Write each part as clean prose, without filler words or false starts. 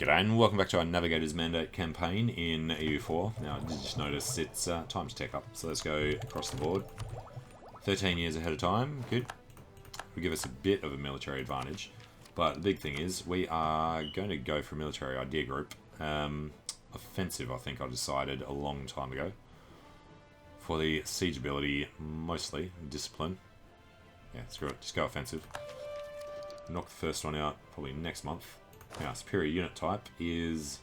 G'day and welcome back to our Navigator's Mandate campaign in EU4. Now, I did just notice it's time to tech up, so let's go across the board. 13 years ahead of time, good. Will give us a bit of a military advantage, but the big thing is we are going to go for a military idea group. Offensive, I think I decided a long time ago. For the siege ability, mostly, discipline. Yeah, screw it, just go offensive. Knock the first one out probably next month. Now, superior unit type is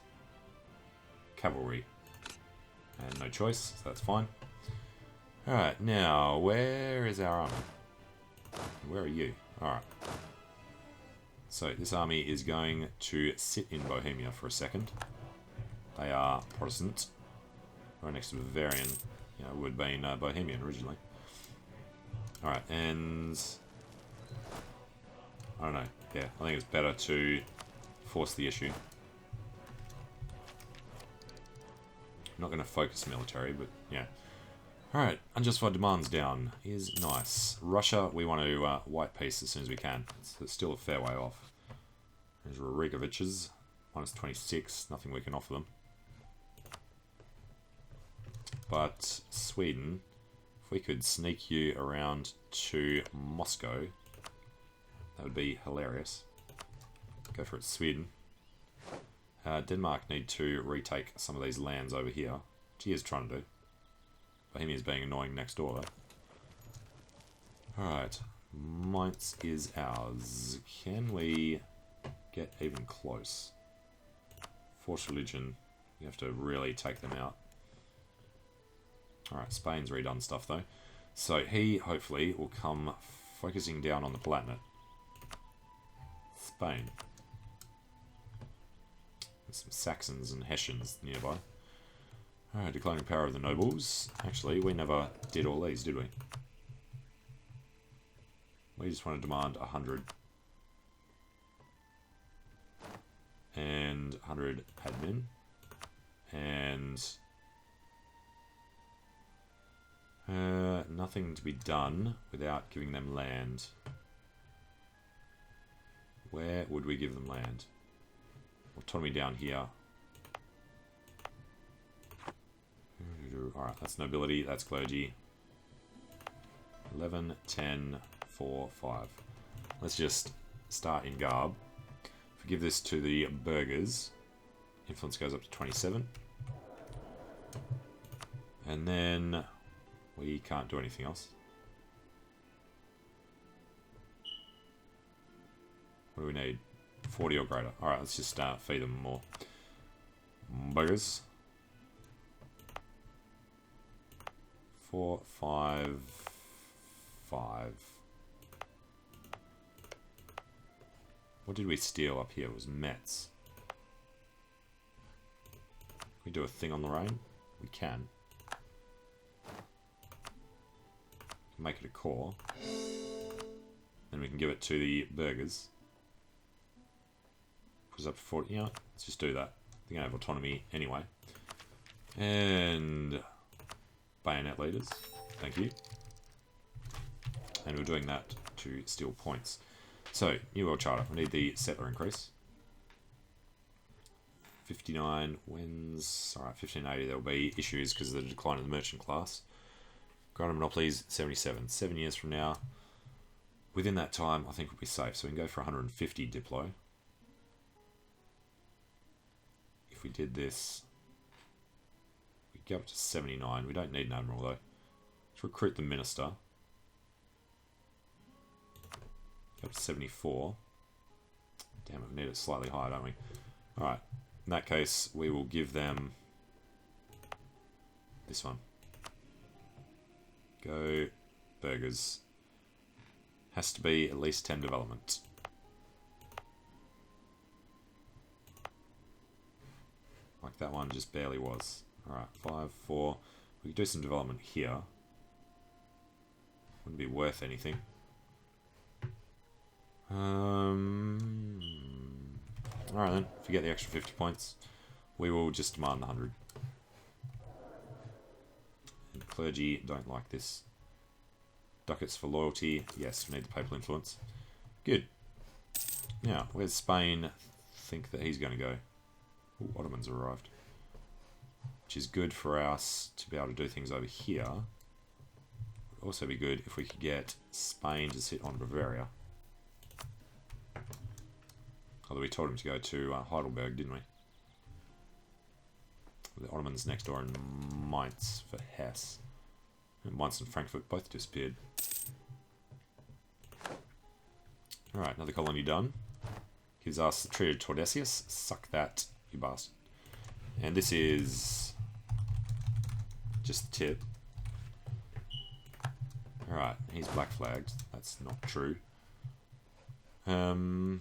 cavalry. And no choice, so that's fine. Alright, now, where is our army? Where are you? Alright. So, this army is going to sit in Bohemia for a second. They are Protestant. Right next to Bavarian. You know, would have been Bohemian originally. Alright, and I don't know. Yeah, I think it's better to force the issue. I'm not going to focus military, but yeah. Alright, unjustified demands down is nice. Russia, we want to white peace as soon as we can. It's still a fair way off. There's Rurigovich's, minus 26, nothing we can offer them. But Sweden, if we could sneak you around to Moscow, that would be hilarious. Go for it, Sweden. Denmark need to retake some of these lands over here, which he is trying to do. Bohemia's being annoying next door, though. Alright, Mainz is ours. Can we get even close? Force religion, you have to really take them out. Alright, Spain's redone stuff, though. So he, hopefully, will come focusing down on the Palatinate. Spain. Some Saxons and Hessians nearby. Alright, declining power of the nobles. Actually, we never did all these, did we? We just want to demand 100. And 100 admin. And nothing to be done without giving them land. Where would we give them land? Autonomy down here. Alright, that's nobility, that's clergy. 11, 10, 4, 5. Let's just start in Garb. If we give this to the burghers, influence goes up to 27. And then we can't do anything else. What do we need? 40 or greater. Alright, let's just feed them more. Burgers. 4, 5, 5. What did we steal up here? It was Metz. Can we do a thing on Lorraine? We can. Make it a core. Then we can give it to the burghers. Put us up to 40. Yeah, let's just do that. They're going to have autonomy anyway. And bayonet leaders. Thank you. And we're doing that to steal points. So, New World Charter. We need the settler increase. 59 wins. Alright, 1580. There will be issues because of the decline of the merchant class. Grant monopolies, 77. 7 years from now. Within that time, I think we'll be safe. So we can go for 150 Diplo. If we did this, we'd go up to 79. We don't need an admiral, though. Let's recruit the minister. Go up to 74. Damn it, we need it slightly higher, don't we? Alright, in that case, we will give them this one. Go burgers. Has to be at least 10 development. Like that one just barely was. Alright, 5, 4. We could do some development here. Wouldn't be worth anything. Alright then, if you get the extra 50 points, we will just demand 100. And clergy don't like this. Ducats for loyalty. Yes, we need the papal influence. Good. Now, where's Spain think that he's going to go? Ooh, Ottomans arrived. Which is good for us to be able to do things over here. Would also be good if we could get Spain to sit on Bavaria. Although we told him to go to Heidelberg, didn't we? The Ottomans next door in Mainz for Hesse. And Mainz and Frankfurt both disappeared. Alright, another colony done. Gives us the Treaty of Tordesillas. Suck that, you bastard. And this is just the tip. Alright, he's black flagged. That's not true. We'll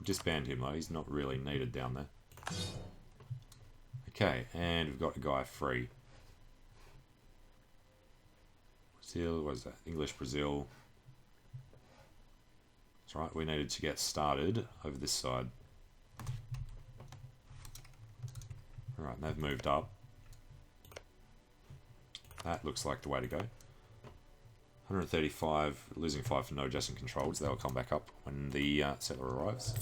disband him though, he's not really needed down there. Okay, and we've got a guy free. Brazil, what is that? English Brazil. That's right, we needed to get started over this side. Alright, they've moved up. That looks like the way to go. 135, losing 5 for no adjacent controls. They'll come back up when the settler arrives.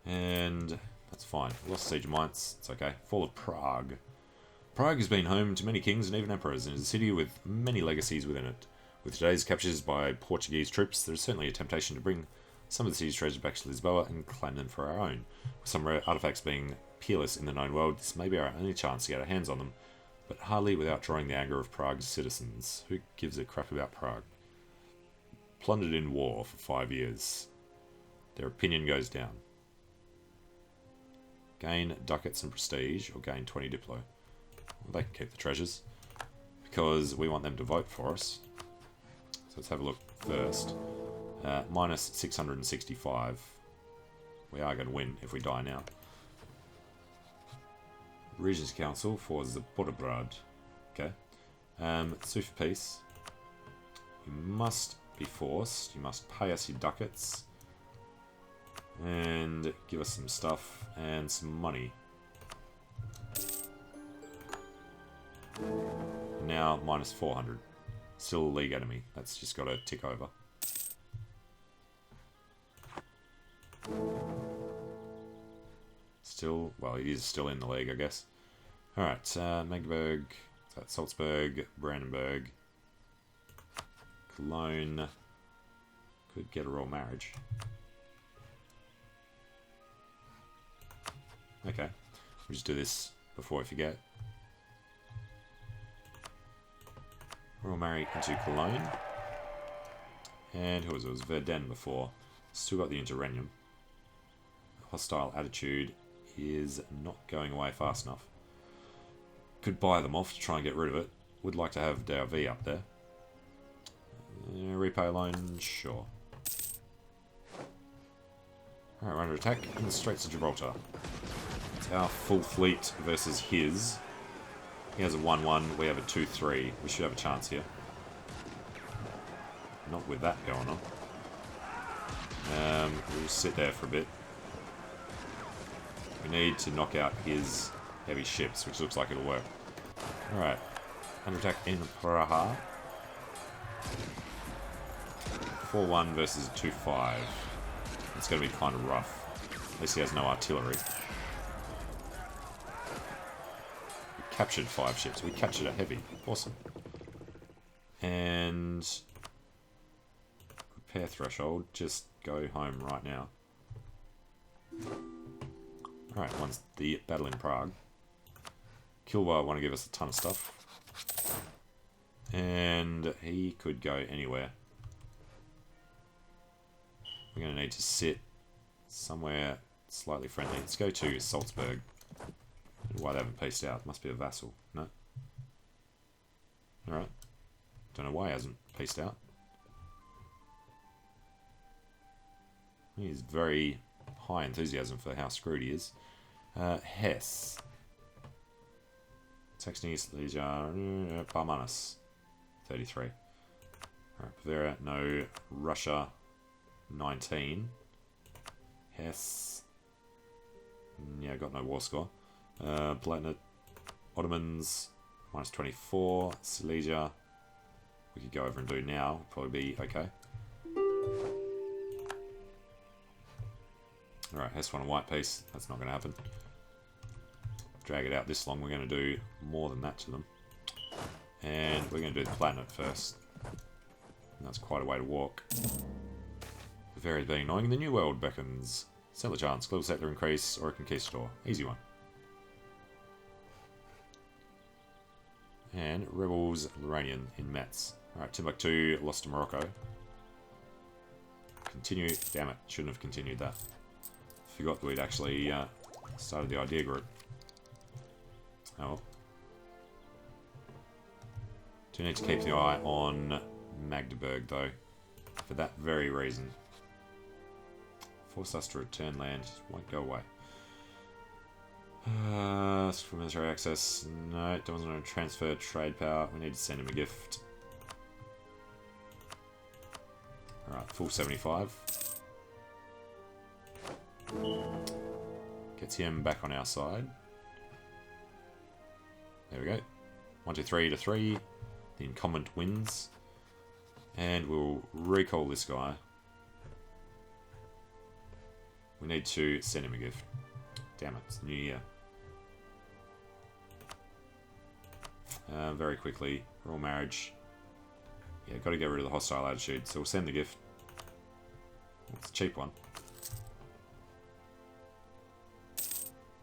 And that's fine. Lost siege of Mainz, it's okay. Fall of Prague. Prague has been home to many kings and even emperors, and is a city with many legacies within it. With today's captures by Portuguese troops, there is certainly a temptation to bring some of the city's treasures back to Lisboa and claim them for our own. With some rare artifacts being peerless in the known world, this may be our only chance to get our hands on them, but hardly without drawing the anger of Prague's citizens. Who gives a crap about Prague? Plundered in war for 5 years. Their opinion goes down. Gain ducats and prestige, or gain 20 diplo. Well, they can keep the treasures, because we want them to vote for us. So let's have a look first. Minus 665. We are going to win if we die now. Regents Council for Zaporograd. Okay. Sue for peace. You must be forced. You must pay us your ducats. And give us some stuff and some money. Now minus 400. Still a league enemy. That's just got to tick over. Still, well, he is still in the league, I guess. Alright, Magdeburg, Salzburg, Brandenburg, Cologne. Could get a royal marriage. Okay, we'll just do this before I forget. Royal marry into Cologne. And who was it? It was Verdun before. Still got the interregnum. Hostile attitude is not going away fast enough. Could buy them off to try and get rid of it. Would like to have DRV up there. Repay loan, sure. Alright, we're under attack in the Straits of Gibraltar. It's our full fleet versus his. He has a 1-1, we have a 2-3. We should have a chance here. Not with that going on. We'll sit there for a bit. We need to knock out his heavy ships, which looks like it'll work. Alright. Under attack in Praha. 4-1 versus 2-5. It's going to be kind of rough. At least he has no artillery. We captured 5 ships. We captured a heavy. Awesome. And... repair threshold. Just go home right now. Alright, one's the battle in Prague. Kilbar want to give us a ton of stuff. And he could go anywhere. We're going to need to sit somewhere slightly friendly. Let's go to Salzburg. Why they haven't pieced out. Must be a vassal. No? Alright. Don't know why he hasn't pieced out. He's very high enthusiasm for how screwed he is. Hesse. Saxony, Silesia, Barmanus. 33. Alright, Bavaria, no. Russia, 19. Hesse. Yeah, got no war score. Palatinate, Ottomans, minus 24. Silesia, we could go over and do now. Probably be okay. Alright, Hesse won a white piece. That's not going to happen. Drag it out this long. We're going to do more than that to them. And we're going to do the platinum first. And that's quite a way to walk. The fairies being annoying. The New World beckons. Settler chance. Global settler increase or a conquistador. Easy one. And rebels Lorrainian in Metz. Alright, Timbuktu lost to Morocco. Continue. Damn it. Shouldn't have continued that. Forgot that we'd actually started the idea group. Oh. Do need to keep the eye on Magdeburg, though. For that very reason. Force us to return land. Won't go away. Ask for military access. No, it doesn't want to transfer trade power. We need to send him a gift. Alright, full 75. Gets him back on our side. There we go. 1, 2, 3 to 3. The incumbent wins. And we'll recall this guy. We need to send him a gift. Damn it, it's New Year. Very quickly, royal marriage. Yeah, got to get rid of the hostile attitude, so we'll send the gift. It's a cheap one.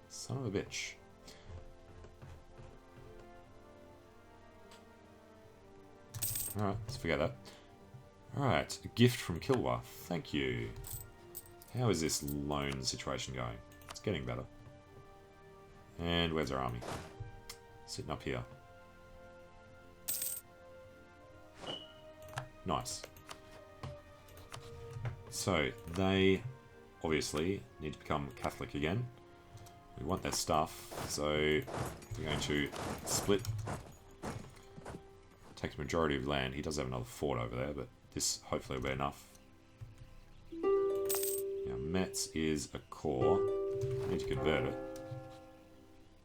Son of a bitch. Alright, let's forget that. Alright, a gift from Kilwa. Thank you. How is this loan situation going? It's getting better. And where's our army? Sitting up here. Nice. So, they obviously need to become Catholic again. We want their stuff, so we're going to split. Take the majority of land. He does have another fort over there, but this hopefully will be enough. Now, Metz is a core. I need to convert it.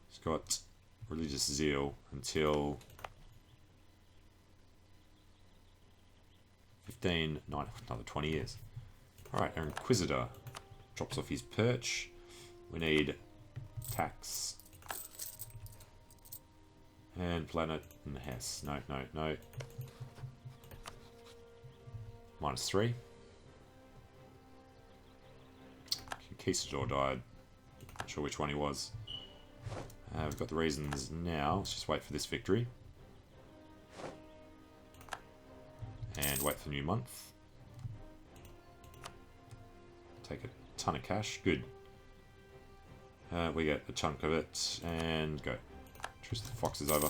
It's got religious zeal until 15, another 20 years. Alright, our Inquisitor drops off his perch. We need tax. And planet and Hesse. No, no, no. -3. Conquistador died. Not sure which one he was. We've got the reasons now. Let's just wait for this victory. And wait for the new month. Take a ton of cash. Good. We get a chunk of it. And go. Truce the Fox is over.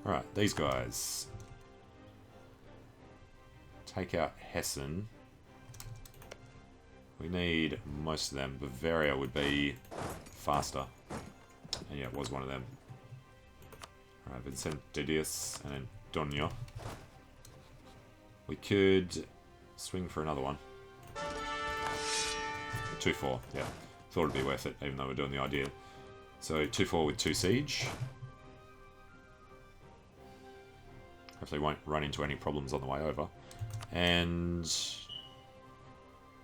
Alright, these guys. Take out Hessen. We need most of them. Bavaria would be faster. And yeah, it was one of them. Alright, Vincent Didius and Antonio. We could swing for another one. 2-4, yeah. Thought it'd be worth it, even though we're doing the idea. So 2-4 with 2 siege. Hopefully won't run into any problems on the way over. And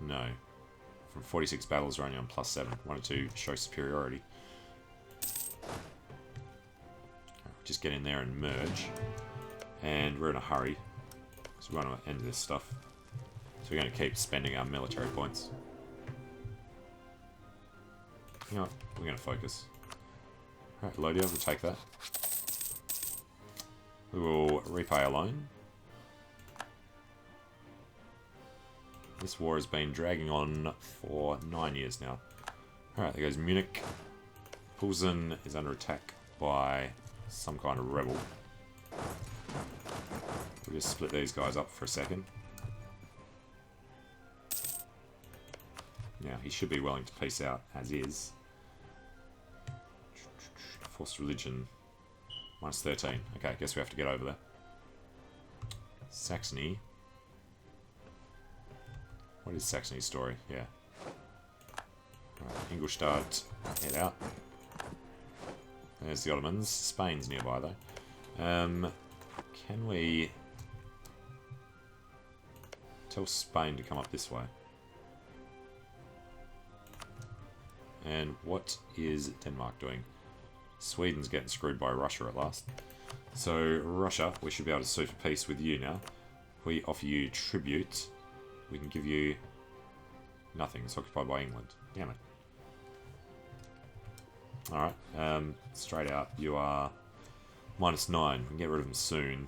no. From 46 battles, we're only on +7. Wanted to show superiority. Just get in there and merge. And we're in a hurry. So we want to end this stuff. So we're going to keep spending our military points. You know what? We're going to focus. Alright, Lothian, we'll take that. We will repay our loan. This war has been dragging on for 9 years now. Alright, there goes Munich. Pilsen is under attack by some kind of rebel. We'll just split these guys up for a second. Now, he should be willing to peace out, as is. Forced religion. -13. Okay, I guess we have to get over there. Saxony. What is Saxony's story? Yeah. Right, Ingolstadt. Head out. There's the Ottomans. Spain's nearby, though. Can we tell Spain to come up this way? And what is Denmark doing? Sweden's getting screwed by Russia at last. So, Russia, we should be able to sue for peace with you now. If we offer you tribute, we can give you nothing. It's occupied by England. Damn it. Alright, straight out, you are -9. We can get rid of them soon.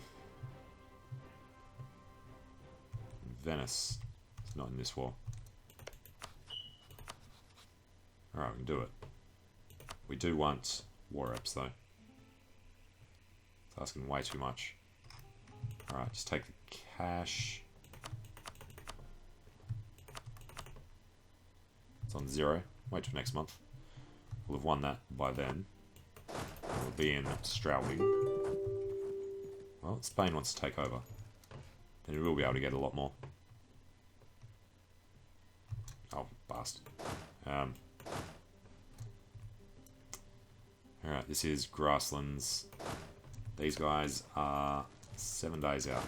Venice is not in this war. Alright, we can do it. We do want war reps though. It's asking way too much. Alright, just take the cash. It's on 0. Wait till next month. We'll have won that by then. We'll be in Straubing. Well, Spain wants to take over. Then we will be able to get a lot more. Oh, bastard. Alright, this is grasslands. These guys are 7 days out.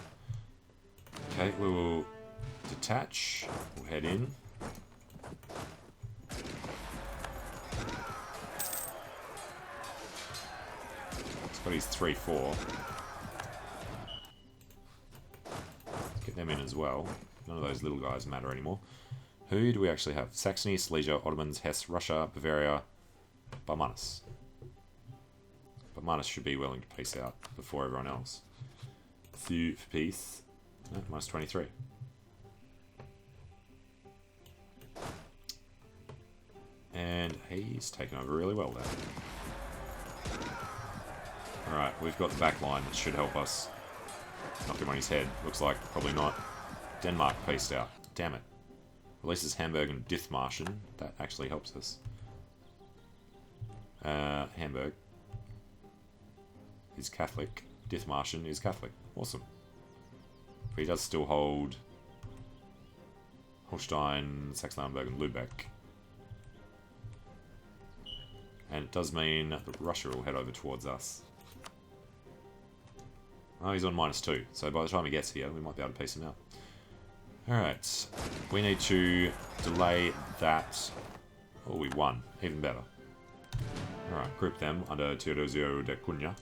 Okay, we will detach. We'll head in. He's got his 3-4. Let's get them in as well. None of those little guys matter anymore. Who do we actually have? Saxony, Silesia, Ottomans, Hesse, Russia, Bavaria, Barmanus. Barmanus should be willing to peace out before everyone else. Few for peace. No, -23. And he's taken over really well there. Alright, we've got the back line that should help us. Knock him on his head. Looks like probably not. Denmark peaced out. Damn it. Releases Hamburg and Dithmarschen. That actually helps us. Hamburg is Catholic. Dithmarschen is Catholic. Awesome. But he does still hold Holstein, Saxe-Lauenburg and Lübeck. And it does mean that Russia will head over towards us. Oh, he's on -2. So by the time he gets here, we might be able to piece him out. Alright. We need to delay that. Oh, we won. Even better. Alright, group them under Teodosio de Cunha.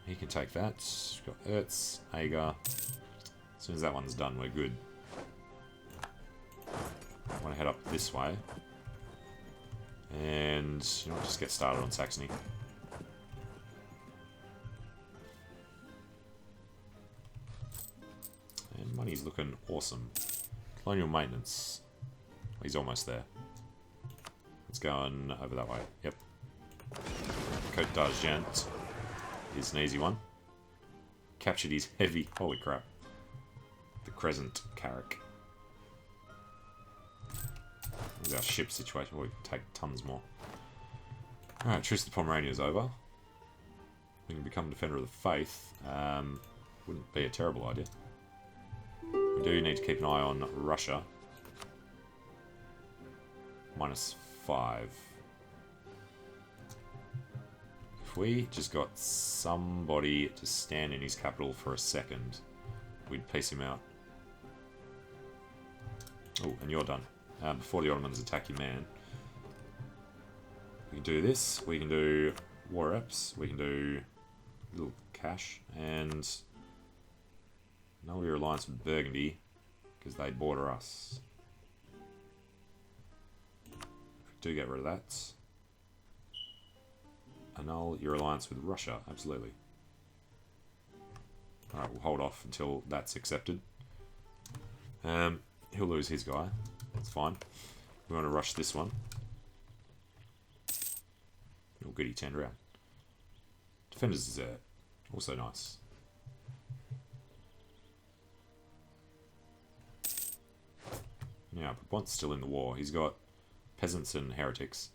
He can take that. We've got Ertz, Agar. As soon as that one's done, we're good. I want to head up this way. And you know, just get started on Saxony. And money's looking awesome. Colonial maintenance. He's almost there. Let's go on over that way. Yep. Côte d'Argent is an easy one. Captured his heavy. Holy crap. The Crescent Carrack. This is our ship situation. We can take tons more. Alright, Truce to Pomerania is over. We can become Defender of the Faith. Wouldn't be a terrible idea. We do need to keep an eye on Russia. -5. If we just got somebody to stand in his capital for a second, we'd piece him out. Oh, and you're done. Before the Ottomans attack your man. We can do this. We can do war reps. We can do little cash. And null your alliance with Burgundy, because they border us. If we do get rid of that. Annul your alliance with Russia. Absolutely. Alright, we'll hold off until that's accepted. He'll lose his guy. That's fine. We want to rush this one. Oh, good, he turned around. Defender's Desert. Also nice. Yeah, Brabant's still in the war. He's got peasants and heretics.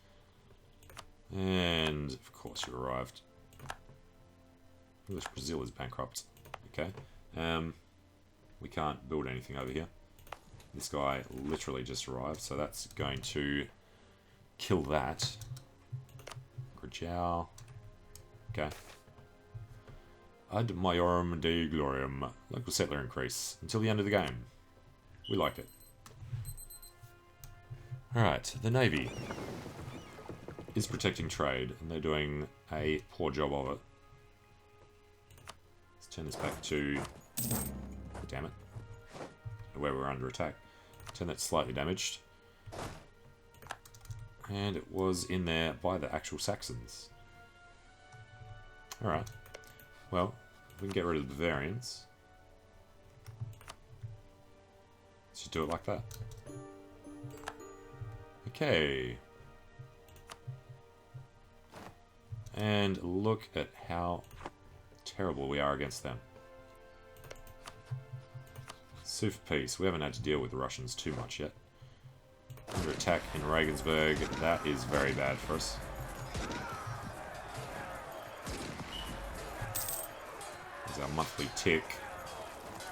And, of course, you arrived. English Brazil is bankrupt. Okay. We can't build anything over here. This guy literally just arrived, so that's going to kill that. Grajal. Okay. Ad Majorem Dei Gloriam. Local settler increase until the end of the game. We like it. Alright, the Navy is protecting trade, and they're doing a poor job of it. Let's turn this back to... Damn it. Where we're under attack. Turn that slightly damaged. And it was in there by the actual Saxons. Alright. Well, we can get rid of the Bavarians. Let's just do it like that. Okay. And look at how terrible we are against them. Sue for peace. We haven't had to deal with the Russians too much yet. Under attack in Regensburg. That is very bad for us. There's our monthly tick.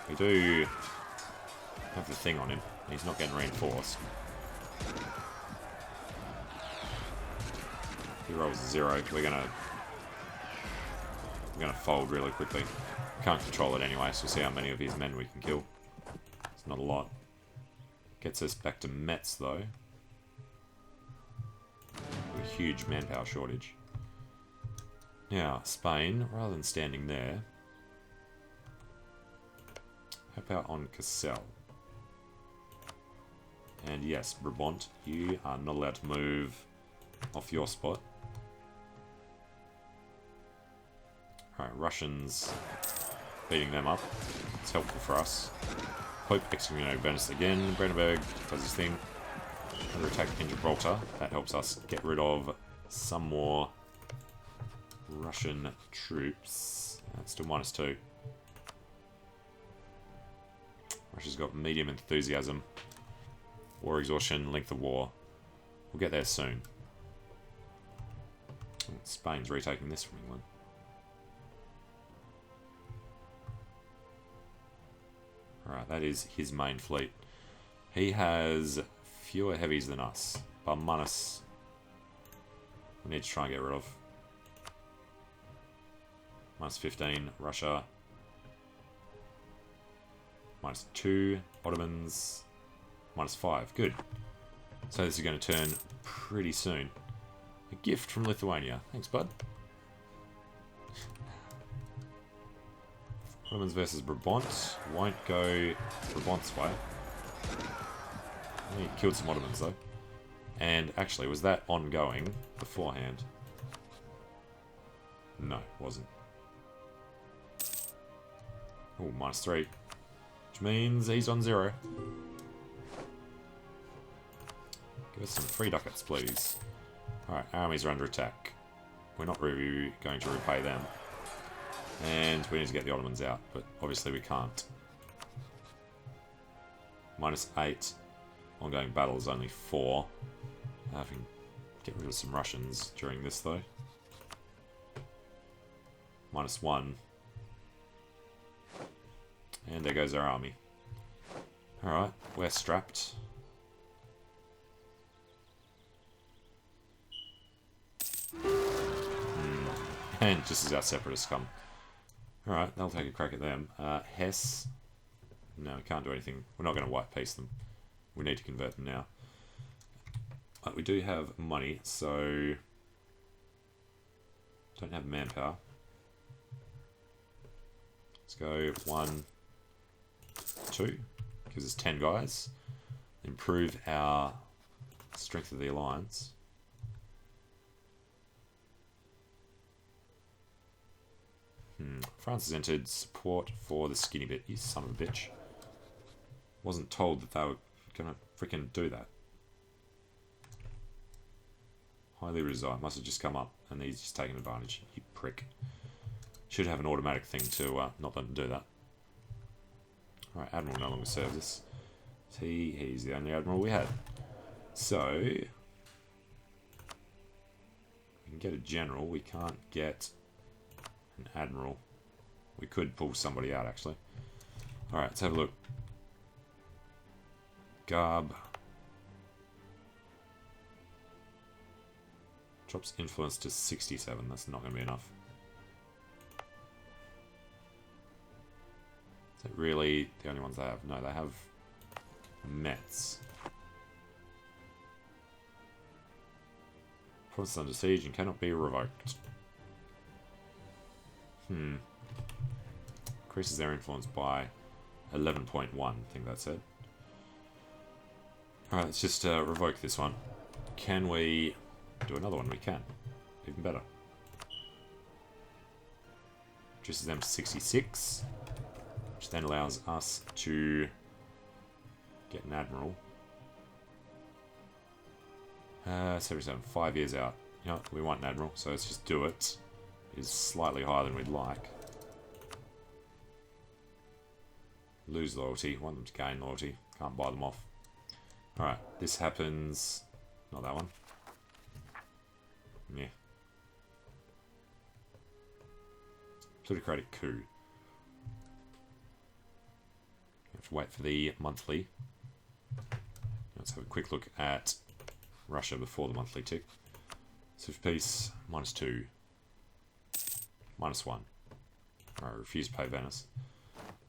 We do have the thing on him. He's not getting reinforced. He rolls 0. We're gonna fold really quickly. Can't control it anyway, so we'll see how many of his men we can kill. It's not a lot. Gets us back to Metz though. With a huge manpower shortage. Now, Spain, rather than standing there, help out on Cassel. And yes, Brabant, you are not allowed to move off your spot. Alright, Russians beating them up. It's helpful for us. Pope excommunicated Venice again. Brandenburg does his thing. Under attack in Gibraltar. That helps us get rid of some more Russian troops. That's still -2. Russia's got medium enthusiasm. War exhaustion, length of war. We'll get there soon. Spain's retaking this from England. Alright, that is his main fleet. He has fewer heavies than us. Barmanus we need to try and get rid of. -15, Russia. -2, Ottomans. -5, good. So this is going to turn pretty soon. A gift from Lithuania. Thanks, bud. Ottomans versus Brabant. Won't go Brabant's way. He killed some Ottomans, though. And actually, was that ongoing beforehand? No, it wasn't. Oh, -3. Which means he's on 0. Give us some free ducats, please. Alright, armies are under attack. We're not really going to repay them. And we need to get the Ottomans out, but obviously we can't. -8. Ongoing battle is only 4. I can get rid of some Russians during this, though. -1. And there goes our army. Alright, we're strapped. And just as our separatists come. Alright, they'll take a crack at them. Hesse. No, we can't do anything. We're not going to white peace them. We need to convert them now. But we do have money, so... Don't have manpower. Let's go 1, 2. Gives us 10 guys. Improve our strength of the alliance. France has entered support for the skinny bit. You son of a bitch. Wasn't told that they were gonna freaking do that. Highly resigned. Must have just come up and he's just taking advantage. You prick. Should have an automatic thing to not let them do that. Alright, Admiral no longer serves us. He's the only Admiral we had. So... we can get a General. We can't get an Admiral. We could pull somebody out, actually. Alright, let's have a look. Garb. Drops influence to 67. That's not going to be enough. Is that really the only ones they have? No, they have Metz. Province under siege and cannot be revoked. Increases their influence by 11.1, I think that said. Alright, let's just revoke this one. Can we do another one? We can. Even better. Reduces them to 66, which then allows us to get an admiral. 77, 5 years out. You know, we want an admiral, so let's just do it. It's slightly higher than we'd like. Lose loyalty, want them to gain loyalty. Can't buy them off. Alright, this happens... Not that one. Yeah. Plutocratic coup. Have to wait for the monthly. Let's have a quick look at Russia before the monthly tick. Civil peace, -2. -1. Alright, refuse to pay Venice.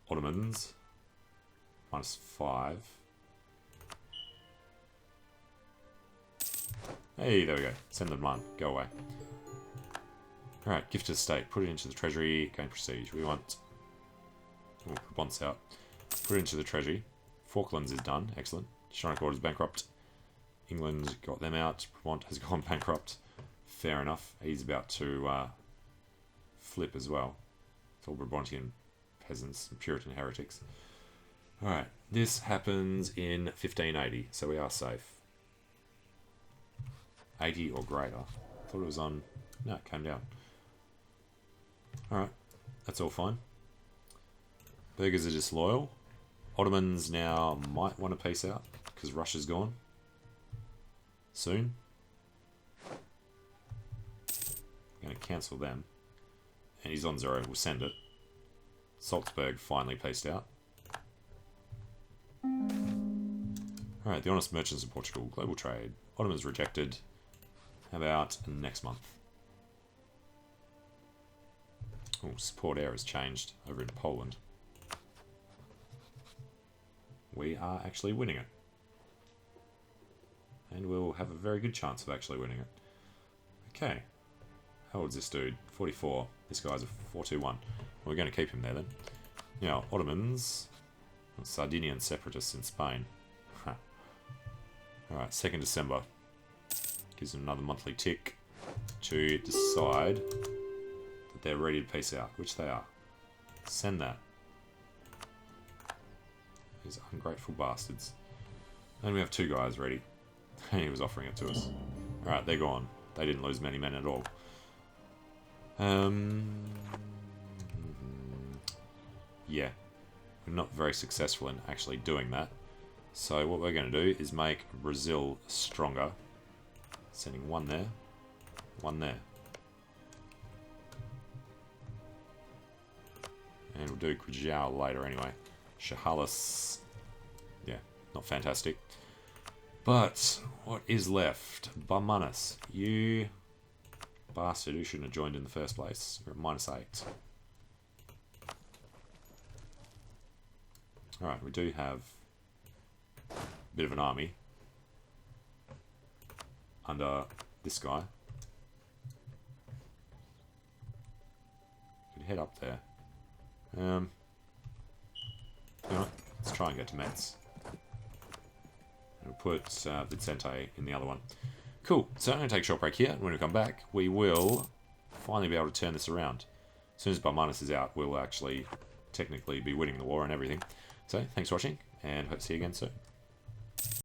Ottomans, -5. Hey, there we go. Send them on. Go away. Alright, gift to the state. Put it into the treasury. Gain prestige. We want... We'll put bonds out. Put it into the treasury. Falklands is done. Excellent. Schreinercourt is bankrupt. England got them out. Brabant has gone bankrupt. Fair enough. He's about to flip as well. It's all Brabantian peasants and Puritan heretics. Alright, this happens in 1580, so we are safe. 80 or greater. Thought it was on... No, it came down. Alright, that's all fine. Burghers are disloyal. Ottomans now might want to peace out, because Russia's gone. Soon. I'm going to cancel them. And he's on 0, we'll send it. Salzburg finally peaced out. Alright, the honest merchants of Portugal. Global trade. Ottomans rejected. How about next month? Oh, support air has changed over in Poland. We are actually winning it. And we'll have a very good chance of actually winning it. Okay. How old's this dude? 44. This guy's a 421. We're going to keep him there then. Now, Ottomans. Sardinian separatists in Spain. Alright, 2nd December. Gives them another monthly tick to decide that they're ready to peace out, which they are. Send that. These ungrateful bastards. And we have 2 guys ready. And he was offering it to us. Alright, they're gone. They didn't lose many men at all. Yeah. We're not very successful in actually doing that. So what we're going to do is make Brazil stronger. Sending 1 there. 1 there. And we'll do Kujau later anyway. Shahalis. Yeah, not fantastic. But what is left? Barmanis. You bastard who shouldn't have joined in the first place. You're at -8. Alright, we do have a bit of an army under this guy. Could head up there. You know what? Let's try and get to Metz. We'll put Vicente in the other one. Cool. So I'm going to take a short break here. And when we come back, we will finally be able to turn this around. As soon as Barmanis is out, we'll actually technically be winning the war and everything. So, thanks for watching, and hope to see you again soon.